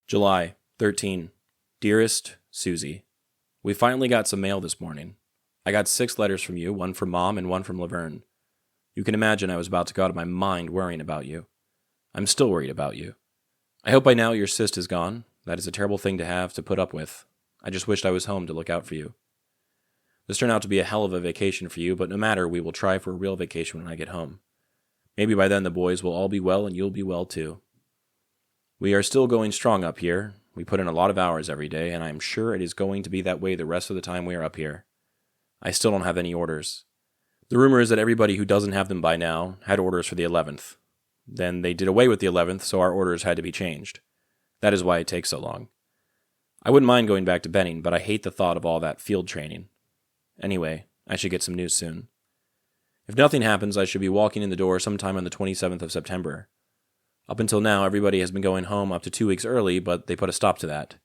July 13. Dearest Suzie, we finally got some mail this morning. I got 6 letters from you, one from Mom and one from Laverne. You can imagine I was about to go out of my mind worrying about you. I'm still worried about you. I hope by now your cyst is gone. That is a terrible thing to have to put up with. I just wished I was home to look out for you. This turned out to be a hell of a vacation for you, but no matter, we will try for a real vacation when I get home. Maybe by then the boys will all be well and you'll be well too. We are still going strong up here. We put in a lot of hours every day, and I am sure it is going to be that way the rest of the time we are up here. I still don't have any orders. The rumor is that everybody who doesn't have them by now had orders for the 11th. Then they did away with the 11th, so our orders had to be changed. That is why it takes so long. I wouldn't mind going back to Benning, but I hate the thought of all that field training. Anyway, I should get some news soon. If nothing happens, I should be walking in the door sometime on the 27th of September. Up until now, everybody has been going home up to 2 weeks early, but they put a stop to that.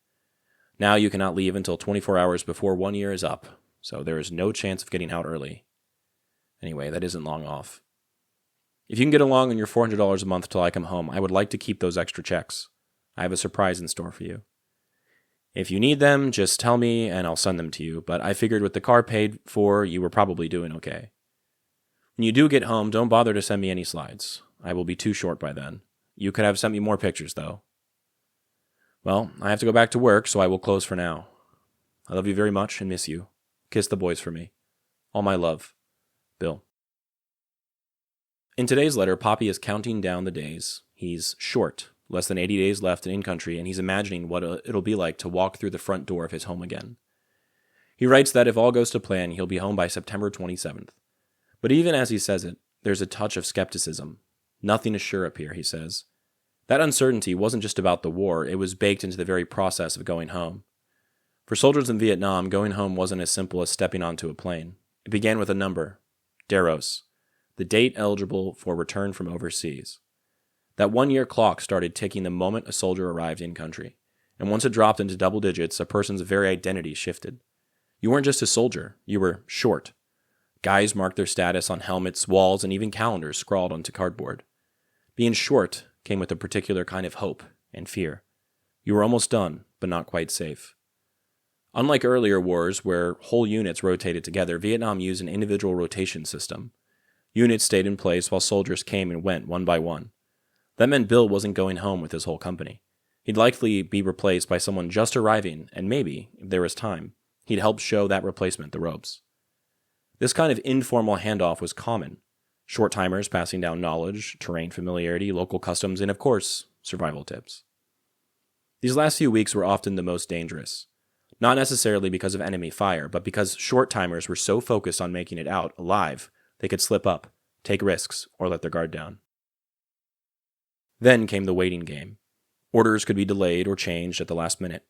Now you cannot leave until 24 hours before 1 year is up, so there is no chance of getting out early. Anyway, that isn't long off. If you can get along on your $400 a month till I come home, I would like to keep those extra checks. I have a surprise in store for you. If you need them, just tell me and I'll send them to you, but I figured with the car paid for, you were probably doing okay. When you do get home, don't bother to send me any slides. I will be too short by then. You could have sent me more pictures, though. Well, I have to go back to work, so I will close for now. I love you very much and miss you. Kiss the boys for me. All my love. Bill. In today's letter, Poppy is counting down the days. He's short, less than 80 days left in country, and he's imagining what it'll be like to walk through the front door of his home again. He writes that if all goes to plan, he'll be home by September 27th. But even as he says it, there's a touch of skepticism. Nothing is sure up here, he says. That uncertainty wasn't just about the war, it was baked into the very process of going home. For soldiers in Vietnam, going home wasn't as simple as stepping onto a plane. It began with a number, DEROS, the date eligible for return from overseas. That 1-year clock started ticking the moment a soldier arrived in country, and once it dropped into double digits, a person's very identity shifted. You weren't just a soldier, you were short. Guys marked their status on helmets, walls, and even calendars scrawled onto cardboard. Being short came with a particular kind of hope and fear. You were almost done, but not quite safe. Unlike earlier wars where whole units rotated together, Vietnam used an individual rotation system. Units stayed in place while soldiers came and went one by one. That meant Bill wasn't going home with his whole company. He'd likely be replaced by someone just arriving, and maybe, if there was time, he'd help show that replacement the ropes. This kind of informal handoff was common. Short-timers passing down knowledge, terrain familiarity, local customs, and of course, survival tips. These last few weeks were often the most dangerous. Not necessarily because of enemy fire, but because short-timers were so focused on making it out alive, they could slip up, take risks, or let their guard down. Then came the waiting game. Orders could be delayed or changed at the last minute.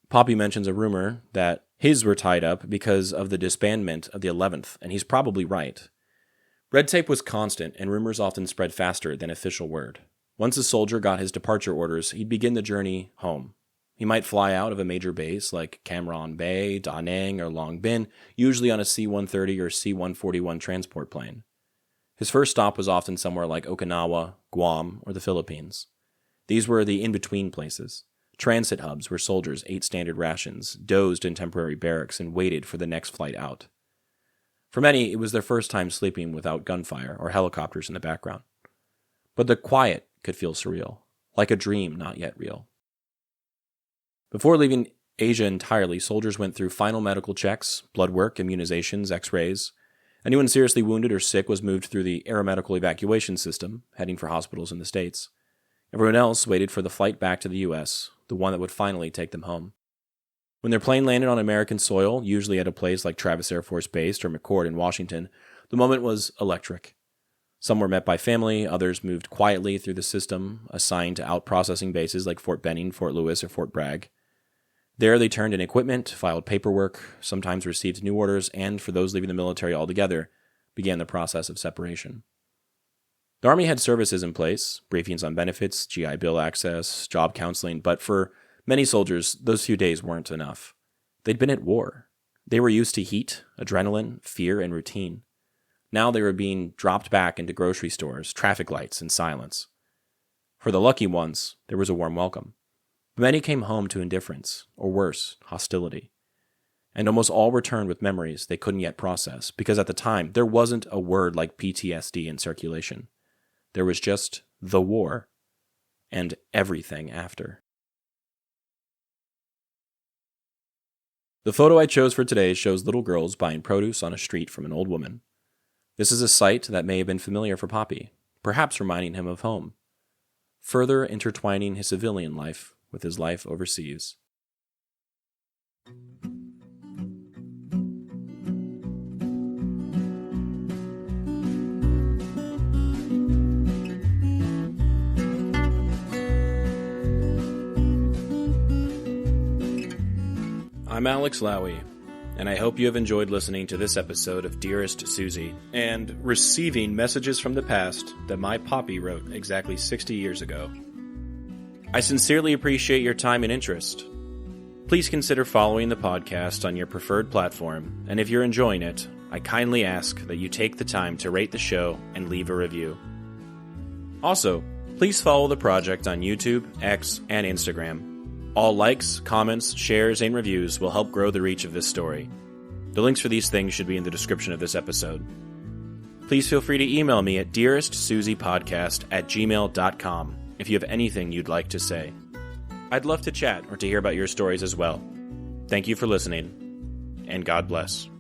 Poppy mentions a rumor that his were tied up because of the disbandment of the 11th, and he's probably right. Red tape was constant, and rumors often spread faster than official word. Once a soldier got his departure orders, he'd begin the journey home. He might fly out of a major base like Cam Ranh Bay, Da Nang, or Long Binh, usually on a C-130 or C-141 transport plane. His first stop was often somewhere like Okinawa, Guam, or the Philippines. These were the in-between places, transit hubs where soldiers ate standard rations, dozed in temporary barracks, and waited for the next flight out. For many, it was their first time sleeping without gunfire or helicopters in the background. But the quiet could feel surreal, like a dream not yet real. Before leaving Asia entirely, soldiers went through final medical checks, blood work, immunizations, x-rays. Anyone seriously wounded or sick was moved through the aeromedical evacuation system, heading for hospitals in the States. Everyone else waited for the flight back to the U.S., the one that would finally take them home. When their plane landed on American soil, usually at a place like Travis Air Force Base or McChord in Washington, the moment was electric. Some were met by family, others moved quietly through the system, assigned to out-processing bases like Fort Benning, Fort Lewis, or Fort Bragg. There they turned in equipment, filed paperwork, sometimes received new orders, and, for those leaving the military altogether, began the process of separation. The Army had services in place, briefings on benefits, GI Bill access, job counseling, but for many soldiers, those few days weren't enough. They'd been at war. They were used to heat, adrenaline, fear, and routine. Now they were being dropped back into grocery stores, traffic lights, and silence. For the lucky ones, there was a warm welcome. But many came home to indifference, or worse, hostility. And almost all returned with memories they couldn't yet process, because at the time, there wasn't a word like PTSD in circulation. There was just the war, and everything after. The photo I chose for today shows little girls buying produce on a street from an old woman. This is a sight that may have been familiar for Poppy, perhaps reminding him of home, further intertwining his civilian life with his life overseas. I'm Alex Lowy, and I hope you have enjoyed listening to this episode of Dearest Suzie and receiving messages from the past that my Poppy wrote exactly 60 years ago. I sincerely appreciate your time and interest. Please consider following the podcast on your preferred platform, and if you're enjoying it, I kindly ask that you take the time to rate the show and leave a review. Also, please follow the project on YouTube, X, and Instagram. All likes, comments, shares, and reviews will help grow the reach of this story. The links for these things should be in the description of this episode. Please feel free to email me at dearestsuziepodcast@gmail.com if you have anything you'd like to say. I'd love to chat or to hear about your stories as well. Thank you for listening, and God bless.